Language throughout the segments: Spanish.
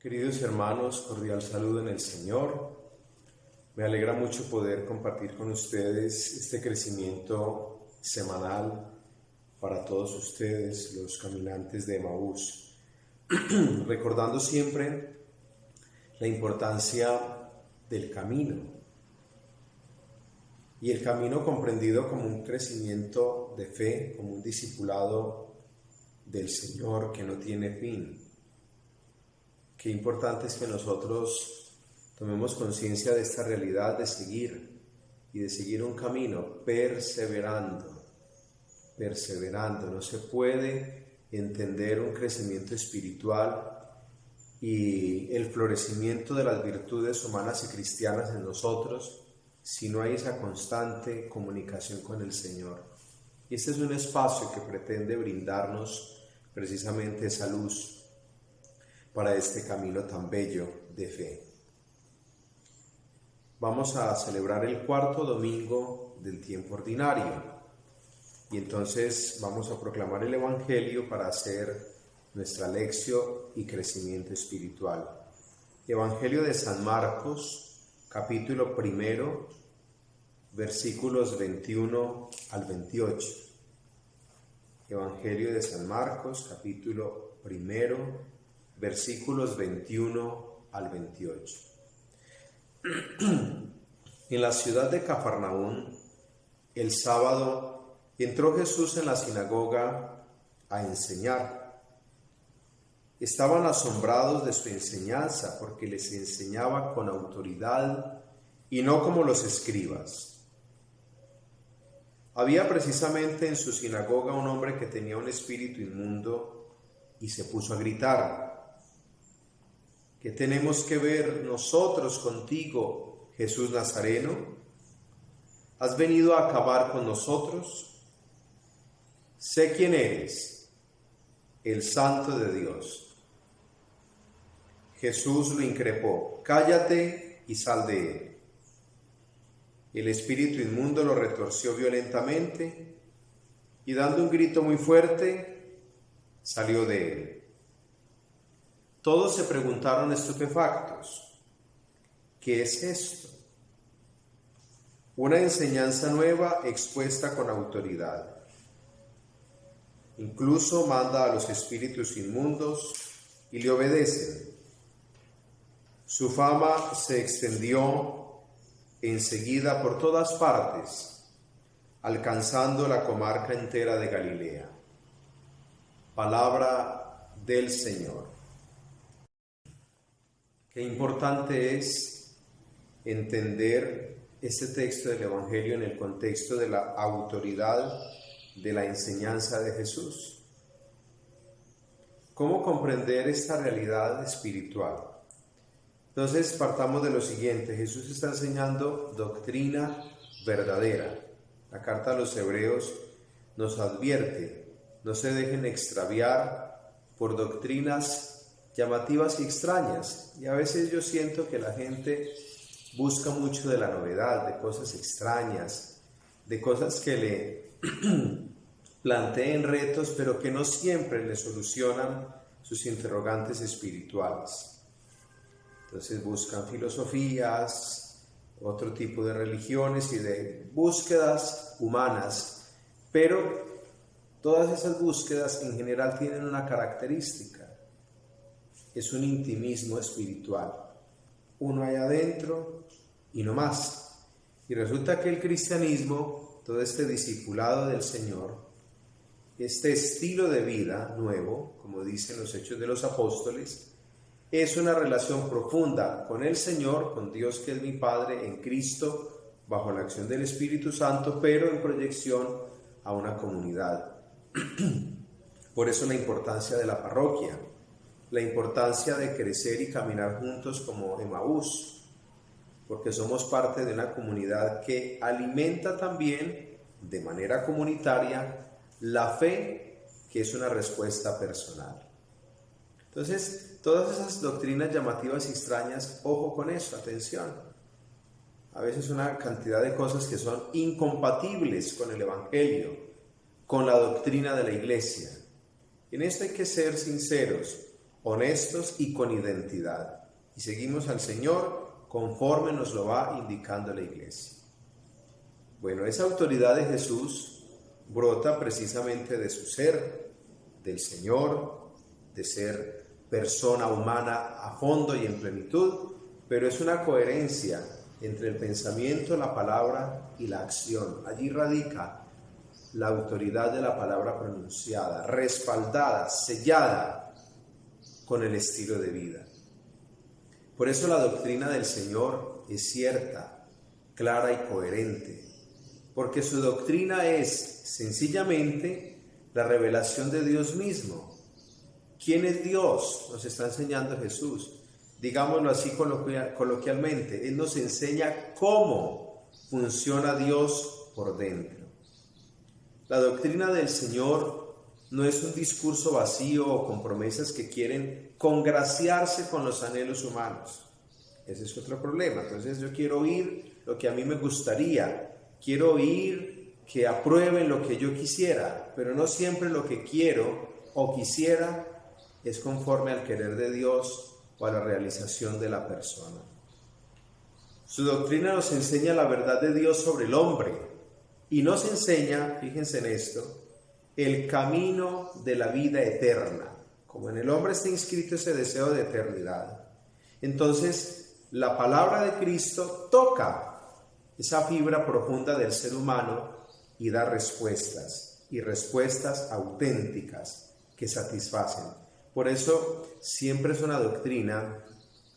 Queridos hermanos, cordial saludo en el Señor. Me alegra mucho poder compartir con ustedes este crecimiento semanal para todos ustedes, los caminantes de Emaús, recordando siempre la importancia del camino y el camino comprendido como un crecimiento de fe, como un discipulado del Señor que no tiene fin. Qué importante es que nosotros tomemos conciencia de esta realidad de seguir un camino perseverando. No se puede entender un crecimiento espiritual y el florecimiento de las virtudes humanas y cristianas en nosotros si no hay esa constante comunicación con el Señor. Y este es un espacio que pretende brindarnos precisamente esa luz para este camino tan bello de fe. Vamos a celebrar el cuarto domingo del tiempo ordinario y entonces vamos a proclamar el Evangelio para hacer nuestra lección y crecimiento espiritual. Evangelio de San Marcos, capítulo 1, versículos 21 al 28. Evangelio de San Marcos, capítulo 1, versículos 21 al 28. En la ciudad de Cafarnaún, el sábado, entró Jesús en la sinagoga a enseñar. Estaban asombrados de su enseñanza porque les enseñaba con autoridad y no como los escribas. Había precisamente en su sinagoga un hombre que tenía un espíritu inmundo y se puso a gritar: ¿qué tenemos que ver nosotros contigo, Jesús Nazareno? ¿Has venido a acabar con nosotros? Sé quién eres, el Santo de Dios. Jesús lo increpó: cállate y sal de él. El espíritu inmundo lo retorció violentamente y dando un grito muy fuerte, salió de él. Todos se preguntaron estupefactos: ¿qué es esto? Una enseñanza nueva expuesta con autoridad. Incluso manda a los espíritus inmundos y le obedecen. Su fama se extendió enseguida por todas partes, alcanzando la comarca entera de Galilea. Palabra del Señor. Qué importante es entender este texto del Evangelio en el contexto de la autoridad de la enseñanza de Jesús. ¿Cómo comprender esta realidad espiritual? Entonces partamos de lo siguiente: Jesús está enseñando doctrina verdadera. La carta a los Hebreos nos advierte: no se dejen extraviar por doctrinas llamativas y extrañas. Y a veces yo siento que la gente busca mucho de la novedad, de cosas extrañas, de cosas que le planteen retos, pero que no siempre le solucionan sus interrogantes espirituales. Entonces buscan filosofías, otro tipo de religiones y de búsquedas humanas, pero todas esas búsquedas en general tienen una característica: es un intimismo espiritual, uno allá adentro y no más. Y resulta que el cristianismo, todo este discipulado del Señor, este estilo de vida nuevo, como dicen los Hechos de los Apóstoles, es una relación profunda con el Señor, con Dios que es mi Padre, en Cristo, bajo la acción del Espíritu Santo, pero en proyección a una comunidad. Por eso la importancia de la parroquia, la importancia de crecer y caminar juntos como Emaús, porque somos parte de una comunidad que alimenta también de manera comunitaria la fe, que es una respuesta personal. Entonces, todas esas doctrinas llamativas y extrañas, ojo con eso, atención. A veces una cantidad de cosas que son incompatibles con el Evangelio, con la doctrina de la Iglesia. En esto hay que ser sinceros. honestos y con identidad. Y seguimos al Señor conforme nos lo va indicando la Iglesia. Bueno, esa autoridad de Jesús brota precisamente de su ser, del Señor, de ser persona humana a fondo y en plenitud, pero es una coherencia entre el pensamiento, la palabra y la acción. Allí radica la autoridad de la palabra pronunciada, respaldada, sellada con el estilo de vida. Por eso la doctrina del Señor es cierta, clara y coherente, porque su doctrina es sencillamente la revelación de Dios mismo. ¿Quién es Dios? Nos está enseñando Jesús. Digámoslo así coloquialmente, Él nos enseña cómo funciona Dios por dentro. La doctrina del Señor no es un discurso vacío o con promesas que quieren congraciarse con los anhelos humanos. Ese es otro problema. Entonces yo quiero oír lo que a mí me gustaría, quiero oír que aprueben lo que yo quisiera, pero no siempre lo que quiero o quisiera es conforme al querer de Dios o a la realización de la persona. Su doctrina nos enseña la verdad de Dios sobre el hombre y nos enseña, fíjense en esto, el camino de la vida eterna. Como en el hombre está inscrito ese deseo de eternidad, entonces la palabra de Cristo toca esa fibra profunda del ser humano y da respuestas, y respuestas auténticas que satisfacen. Por eso siempre es una doctrina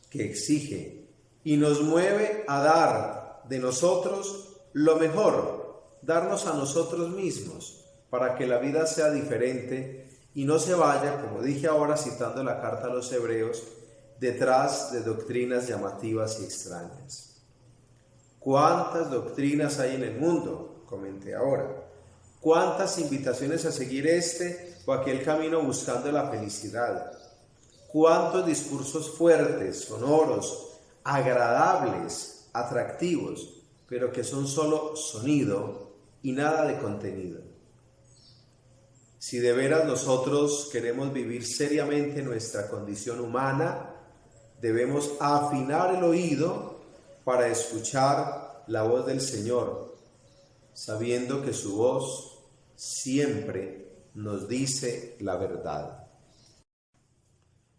que exige y nos mueve a dar de nosotros lo mejor, darnos a nosotros mismos para que la vida sea diferente y no se vaya, como dije ahora citando la carta a los Hebreos, detrás de doctrinas llamativas y extrañas. ¿Cuántas doctrinas hay en el mundo? Comenté ahora. ¿Cuántas invitaciones a seguir este o aquel camino buscando la felicidad? ¿Cuántos discursos fuertes, sonoros, agradables, atractivos, pero que son solo sonido y nada de contenido? Si de veras nosotros queremos vivir seriamente nuestra condición humana, debemos afinar el oído para escuchar la voz del Señor, sabiendo que su voz siempre nos dice la verdad.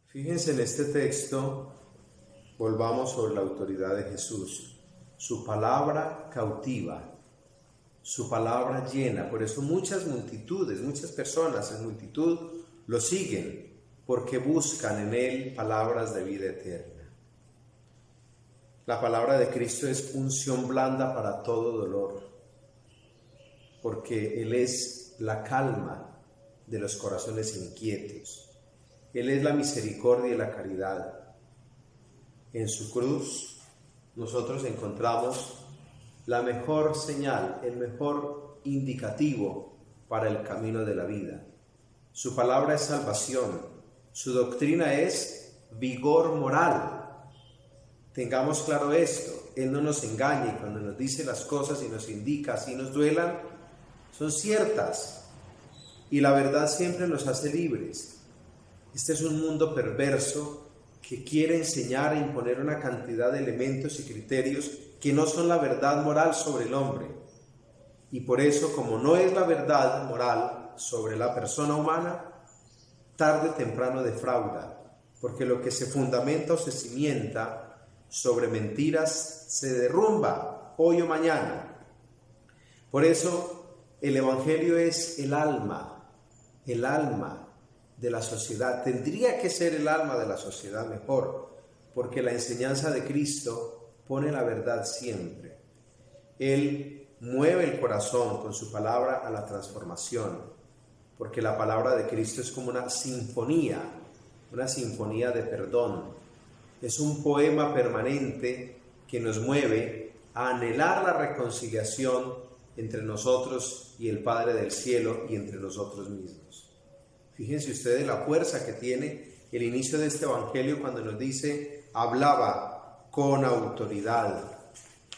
Fíjense en este texto, volvamos sobre la autoridad de Jesús. Su palabra cautiva, su palabra llena. Por eso muchas multitudes, muchas personas en multitud lo siguen, porque buscan en él palabras de vida eterna. La palabra de Cristo es unción blanda para todo dolor, porque Él es la calma de los corazones inquietos. Él es la misericordia y la caridad. En su cruz nosotros encontramos la mejor señal, el mejor indicativo para el camino de la vida. Su palabra es salvación, su doctrina es vigor moral. Tengamos claro esto, Él no nos engaña y cuando nos dice las cosas y nos indica, así nos duelan, son ciertas y la verdad siempre nos hace libres. Este es un mundo perverso que quiere enseñar e imponer una cantidad de elementos y criterios que no son la verdad moral sobre el hombre. Y por eso, como no es la verdad moral sobre la persona humana, tarde o temprano defrauda, porque lo que se fundamenta o se cimienta sobre mentiras se derrumba hoy o mañana. Por eso el Evangelio es el alma de la sociedad. Tendría que ser el alma de la sociedad mejor, porque la enseñanza de Cristo pone la verdad siempre. Él mueve el corazón con su palabra a la transformación, porque la palabra de Cristo es como una sinfonía de perdón. Es un poema permanente que nos mueve a anhelar la reconciliación entre nosotros y el Padre del cielo y entre nosotros mismos. Fíjense ustedes la fuerza que tiene el inicio de este Evangelio cuando nos dice, hablaba con autoridad.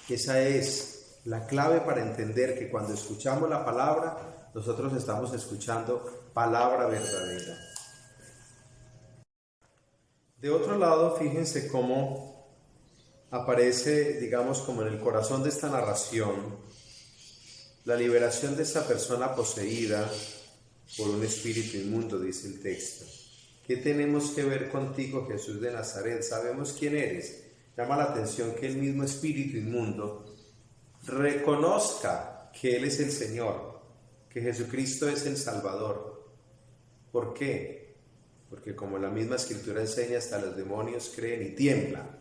Esa es la clave para entender que cuando escuchamos la palabra, nosotros estamos escuchando palabra verdadera. De otro lado, fíjense cómo aparece, digamos, como en el corazón de esta narración, la liberación de esa persona poseída por un espíritu inmundo, dice el texto. ¿Qué tenemos que ver contigo, Jesús de Nazaret? Sabemos quién eres. Llama la atención que el mismo espíritu inmundo reconozca que Él es el Señor, que Jesucristo es el Salvador. ¿Por qué? Porque como la misma Escritura enseña, hasta los demonios creen y tiemblan.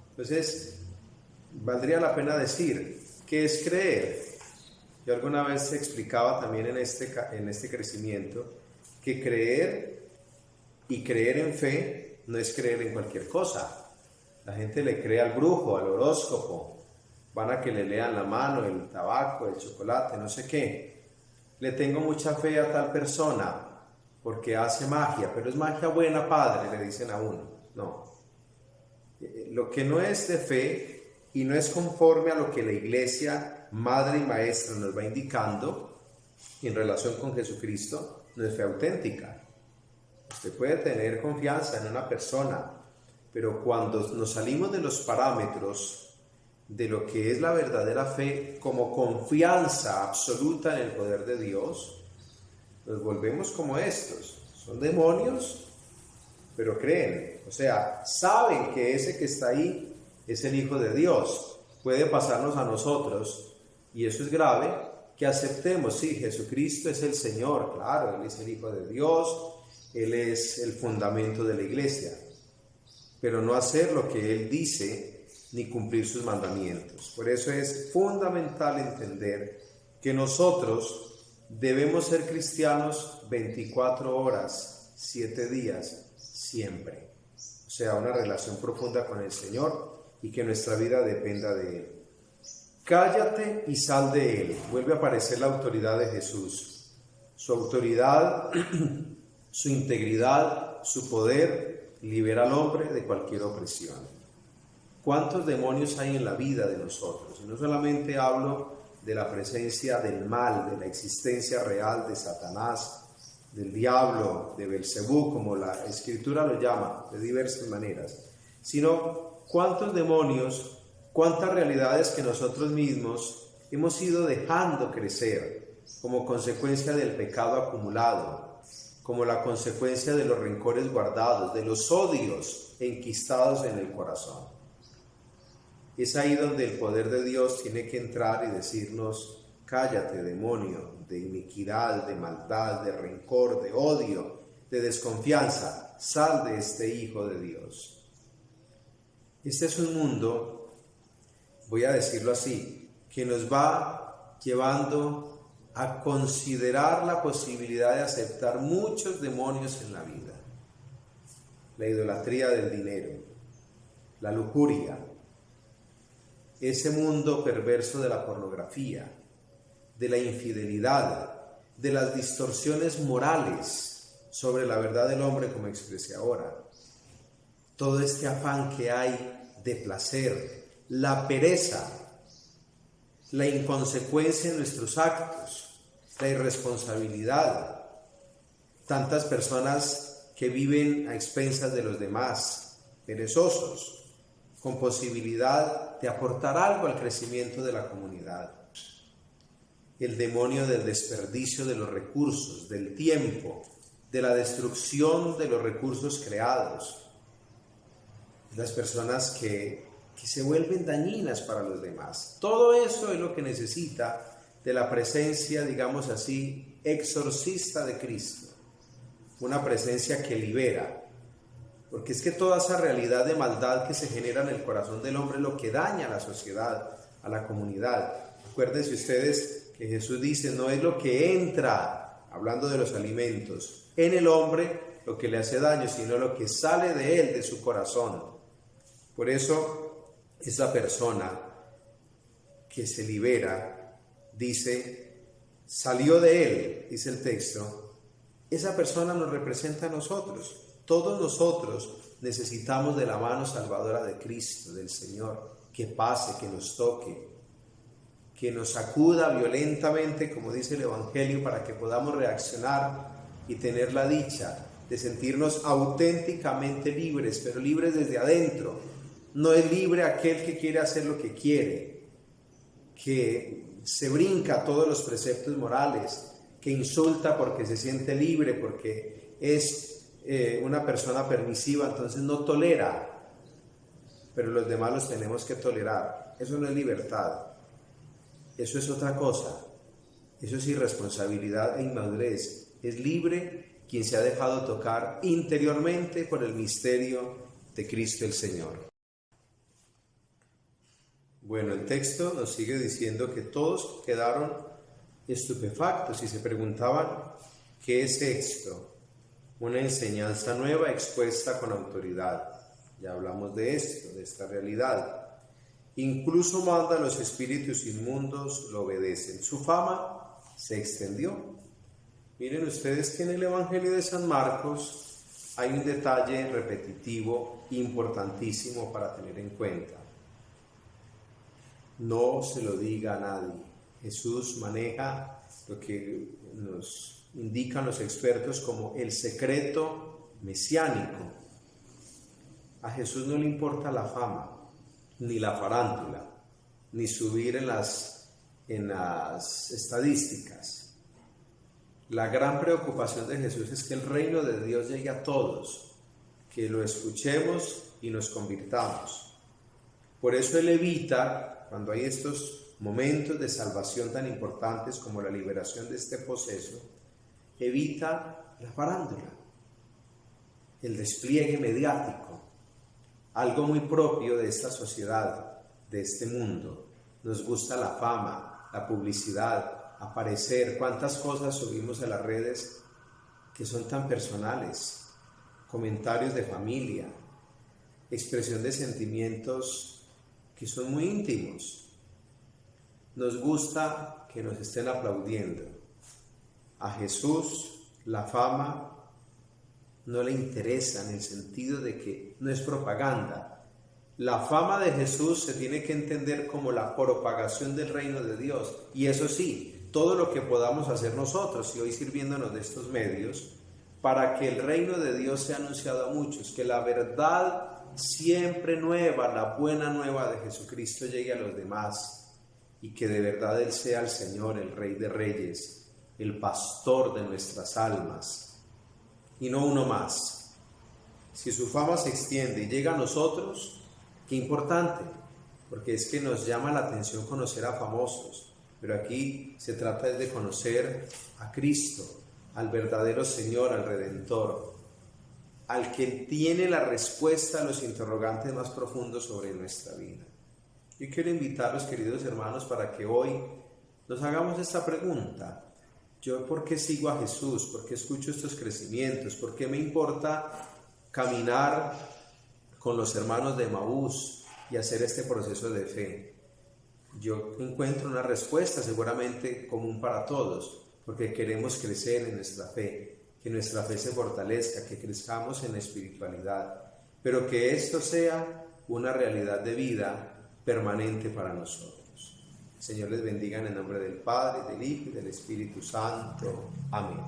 Entonces, valdría la pena decir, ¿qué es creer? Yo alguna vez explicaba también en este crecimiento que creer y creer en fe no es creer en cualquier cosa. La gente le cree al brujo, al horóscopo, van a que le lean la mano, el tabaco, el chocolate, no sé qué. Le tengo mucha fe a tal persona porque hace magia, pero es magia buena, padre, le dicen a uno. No. Lo que no es de fe y no es conforme a lo que la Iglesia, madre y maestra, nos va indicando en relación con Jesucristo, no es fe auténtica. Usted puede tener confianza en una persona, pero cuando nos salimos de los parámetros de lo que es la verdadera fe como confianza absoluta en el poder de Dios, nos volvemos como estos. Son demonios, pero creen. O sea, saben que ese que está ahí es el Hijo de Dios. Puede pasarnos a nosotros, y eso es grave, que aceptemos, sí, Jesucristo es el Señor, claro, Él es el Hijo de Dios, Él es el fundamento de la Iglesia, pero no hacer lo que Él dice ni cumplir sus mandamientos. Por eso es fundamental entender que nosotros debemos ser cristianos 24 horas, 7 días, siempre. O sea, una relación profunda con el Señor y que nuestra vida dependa de Él. Cállate y sal de Él. Vuelve a aparecer la autoridad de Jesús. Su autoridad, su integridad, su poder libera al hombre de cualquier opresión. ¿Cuántos demonios hay en la vida de nosotros? Y no solamente hablo de la presencia del mal, de la existencia real de Satanás, del diablo, de Belcebú, como la Escritura lo llama, de diversas maneras, sino cuántos demonios, cuántas realidades que nosotros mismos hemos ido dejando crecer como consecuencia del pecado acumulado, como la consecuencia de los rencores guardados, de los odios enquistados en el corazón. Es ahí donde el poder de Dios tiene que entrar y decirnos: cállate, demonio, de iniquidad, de maldad, de rencor, de odio, de desconfianza, sal de este Hijo de Dios. Este es un mundo, voy a decirlo así, que nos va llevando a considerar la posibilidad de aceptar muchos demonios en la vida. La idolatría del dinero, la lujuria, ese mundo perverso de la pornografía, de la infidelidad, de las distorsiones morales sobre la verdad del hombre, como expresé ahora. Todo este afán que hay de placer, la pereza, la inconsecuencia en nuestros actos, la irresponsabilidad. Tantas personas que viven a expensas de los demás, perezosos, con posibilidad de aportar algo al crecimiento de la comunidad. El demonio del desperdicio de los recursos, del tiempo, de la destrucción de los recursos creados. Las personas que se vuelven dañinas para los demás. Todo eso es lo que necesita de la presencia, digamos así, exorcista de Cristo. Una presencia que libera. Porque es que toda esa realidad de maldad que se genera en el corazón del hombre es lo que daña a la sociedad, a la comunidad. Acuérdense ustedes que Jesús dice: no es lo que entra, hablando de los alimentos, en el hombre lo que le hace daño, sino lo que sale de él, de su corazón. Por eso, esa persona que se libera, dice, salió de él, dice el texto, esa persona nos representa a nosotros. Todos nosotros necesitamos de la mano salvadora de Cristo, del Señor, que pase, que nos toque, que nos sacuda violentamente, como dice el Evangelio, para que podamos reaccionar y tener la dicha de sentirnos auténticamente libres, pero libres desde adentro. No es libre aquel que quiere hacer lo que quiere, que se brinca todos los preceptos morales, que insulta porque se siente libre, porque es una persona permisiva, entonces no tolera, pero los demás los tenemos que tolerar. Eso no es libertad, eso es otra cosa, eso es irresponsabilidad e inmadurez. Es libre quien se ha dejado tocar interiormente por el misterio de Cristo el Señor. Bueno, el texto nos sigue diciendo que todos quedaron estupefactos y se preguntaban, ¿qué es esto? Una enseñanza nueva expuesta con autoridad. Ya hablamos de esto, de esta realidad. Incluso manda a los espíritus inmundos, lo obedecen. Su fama se extendió. Miren ustedes que en el Evangelio de San Marcos hay un detalle repetitivo importantísimo para tener en cuenta. No se lo diga a nadie. Jesús maneja lo que nos indican los expertos como el secreto mesiánico. A Jesús no le importa la fama, ni la farándula, ni subir en las estadísticas. La gran preocupación de Jesús es que el reino de Dios llegue a todos, que lo escuchemos y nos convirtamos. Por eso Él evita, cuando hay estos momentos de salvación tan importantes como la liberación de este poseso, evita la farándula, el despliegue mediático, algo muy propio de esta sociedad, de este mundo. Nos gusta la fama, la publicidad, aparecer. ¿Cuántas cosas subimos a las redes que son tan personales? Comentarios de familia, expresión de sentimientos que son muy íntimos. Nos gusta que nos estén aplaudiendo. A Jesús la fama no le interesa, en el sentido de que no es propaganda. La fama de Jesús se tiene que entender como la propagación del reino de Dios. Y eso sí, todo lo que podamos hacer nosotros, y hoy sirviéndonos de estos medios, para que el reino de Dios sea anunciado a muchos, que la verdad siempre nueva, la buena nueva de Jesucristo llegue a los demás, y que de verdad Él sea el Señor, el Rey de Reyes, el pastor de nuestras almas, y no uno más. Si su fama se extiende y llega a nosotros, qué importante, porque es que nos llama la atención conocer a famosos, pero aquí se trata de conocer a Cristo, al verdadero Señor, al Redentor, al que tiene la respuesta a los interrogantes más profundos sobre nuestra vida. Yo quiero invitarlos, queridos hermanos, para que hoy nos hagamos esta pregunta. ¿Yo por qué sigo a Jesús? ¿Por qué escucho estos crecimientos? ¿Por qué me importa caminar con los hermanos de Emaús y hacer este proceso de fe? Yo encuentro una respuesta seguramente común para todos, porque queremos crecer en nuestra fe, que nuestra fe se fortalezca, que crezcamos en la espiritualidad, pero que esto sea una realidad de vida permanente para nosotros. El Señor les bendiga en el nombre del Padre, del Hijo y del Espíritu Santo. Amén.